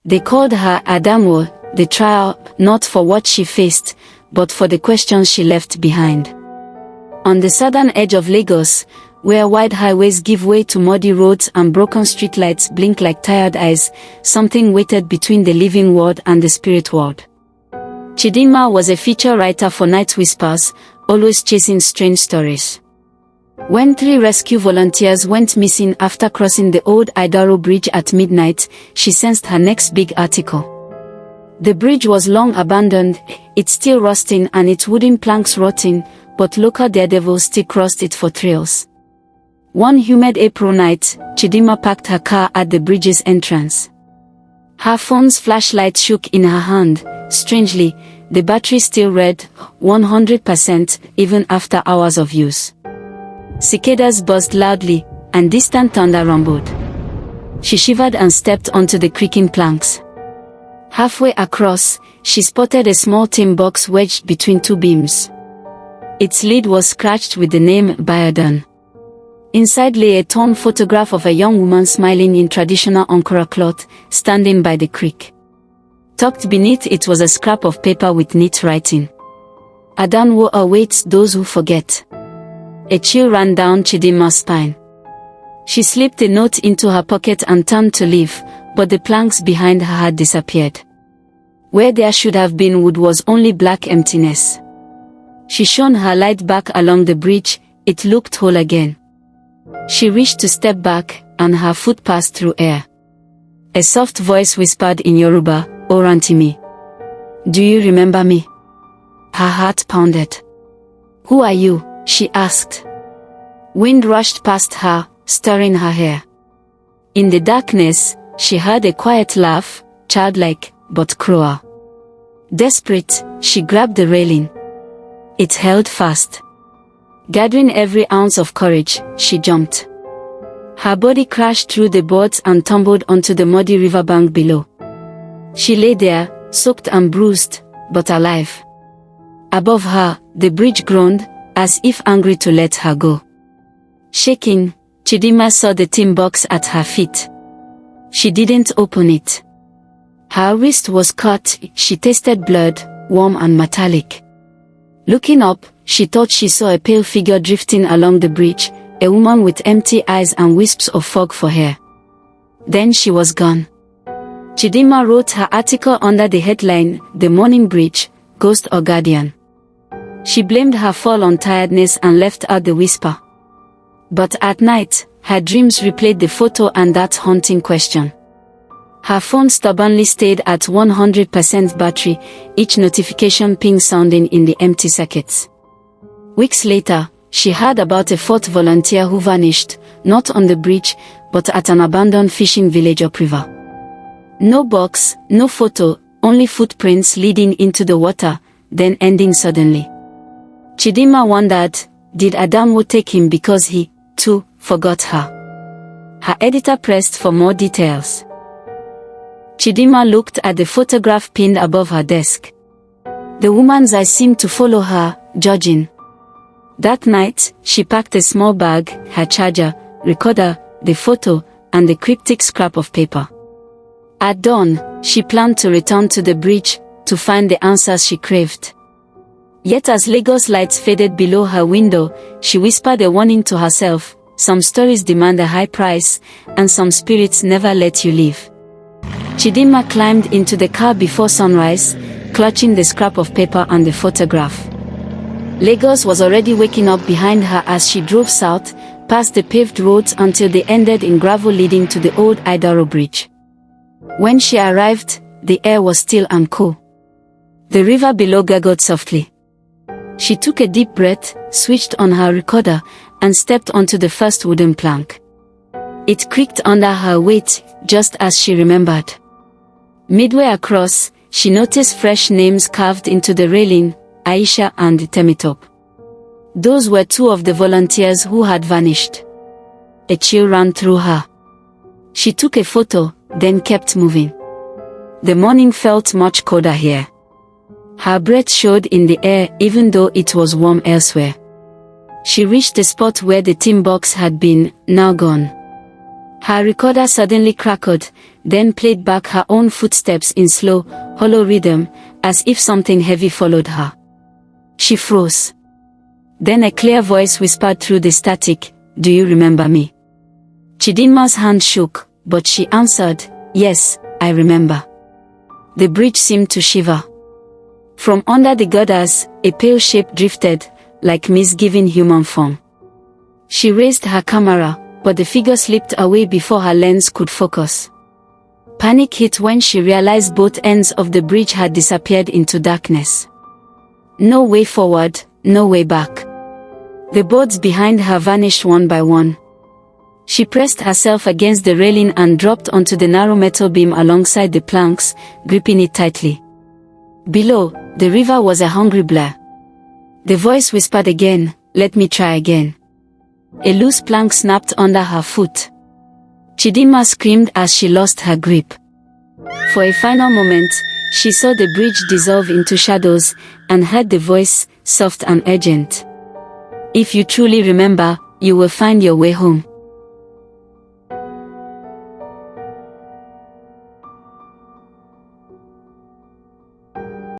They called her Adamo, the trial, not for what she faced, but for the questions she left behind. On the southern edge of Lagos, where wide highways give way to muddy roads and broken streetlights blink like tired eyes, something waited between the living world and the spirit world. Chidinma was a feature writer for Night Whispers, always chasing strange stories. When 3 rescue volunteers went missing after crossing the old Idaro Bridge at midnight, she sensed her next big article. The bridge was long abandoned, it's still rusting and its wooden planks rotting, but local daredevils still crossed it for thrills. One humid April night, Chidinma parked her car at the bridge's entrance. Her phone's flashlight shook in her hand. Strangely, the battery still read 100% even after hours of use. Cicadas buzzed loudly, and distant thunder rumbled. She shivered and stepped onto the creaking planks. Halfway across, she spotted a small tin box wedged between 2 beams. Its lid was scratched with the name Biodun. Inside lay a torn photograph of a young woman smiling in traditional Ankara cloth, standing by the creek. Tucked beneath it was a scrap of paper with neat writing. Adanwo awaits those who forget. A chill ran down Chidinma's spine. She slipped the note into her pocket and turned to leave, but the planks behind her had disappeared. Where there should have been wood was only black emptiness. She shone her light back along the bridge, it looked whole again. She reached to step back, and her foot passed through air. A soft voice whispered in Yoruba, "Orantimi. Do you remember me?" Her heart pounded. "Who are you?" she asked. Wind rushed past her, stirring her hair. In the darkness, she heard a quiet laugh, childlike, but cruel. Desperate, she grabbed the railing. It held fast. Gathering every ounce of courage, she jumped. Her body crashed through the boards and tumbled onto the muddy riverbank below. She lay there, soaked and bruised, but alive. Above her, the bridge groaned, as if angry to let her go. Shaking, Chidinma saw the tin box at her feet. She didn't open it. Her wrist was cut, she tasted blood, warm and metallic. Looking up, she thought she saw a pale figure drifting along the bridge, a woman with empty eyes and wisps of fog for hair. Then she was gone. Chidinma wrote her article under the headline, "The Mourning Bridge, Ghost or Guardian." She blamed her fall on tiredness and left out the whisper. But at night, her dreams replayed the photo and that haunting question. Her phone stubbornly stayed at 100% battery, each notification ping sounding in the empty circuits. Weeks later, she heard about a 4th volunteer who vanished, not on the bridge, but at an abandoned fishing village upriver. No box, no photo, only footprints leading into the water, then ending suddenly. Chidinma wondered, did Adamo take him because he, too, forgot her? Her editor pressed for more details. Chidinma looked at the photograph pinned above her desk. The woman's eyes seemed to follow her, judging. That night, she packed a small bag, her charger, recorder, the photo, and the cryptic scrap of paper. At dawn, she planned to return to the bridge, to find the answers she craved. Yet as Lagos lights faded below her window, she whispered a warning to herself, some stories demand a high price, and some spirits never let you leave. Chidinma climbed into the car before sunrise, clutching the scrap of paper and the photograph. Lagos was already waking up behind her as she drove south, past the paved roads until they ended in gravel leading to the old Idaro Bridge. When she arrived, the air was still and cool. The river below gurgled softly. She took a deep breath, switched on her recorder, and stepped onto the first wooden plank. It creaked under her weight, just as she remembered. Midway across, she noticed fresh names carved into the railing, Aisha and Temitop. Those were 2 of the volunteers who had vanished. A chill ran through her. She took a photo, then kept moving. The morning felt much colder here. Her breath showed in the air even though it was warm elsewhere. She reached the spot where the tin box had been, now gone. Her recorder suddenly crackled, then played back her own footsteps in slow, hollow rhythm, as if something heavy followed her. She froze. Then a clear voice whispered through the static, "Do you remember me?" Chidinma's hand shook, but she answered, "Yes, I remember." The bridge seemed to shiver. From under the girders, a pale shape drifted, like misgiven human form. She raised her camera, but the figure slipped away before her lens could focus. Panic hit when she realized both ends of the bridge had disappeared into darkness. No way forward, no way back. The boards behind her vanished one by one. She pressed herself against the railing and dropped onto the narrow metal beam alongside the planks, gripping it tightly. Below, the river was a hungry blur. The voice whispered again, "Let me try again." A loose plank snapped under her foot. Chidinma screamed as she lost her grip. For a final moment, she saw the bridge dissolve into shadows, and heard the voice, soft and urgent. "If you truly remember, you will find your way home."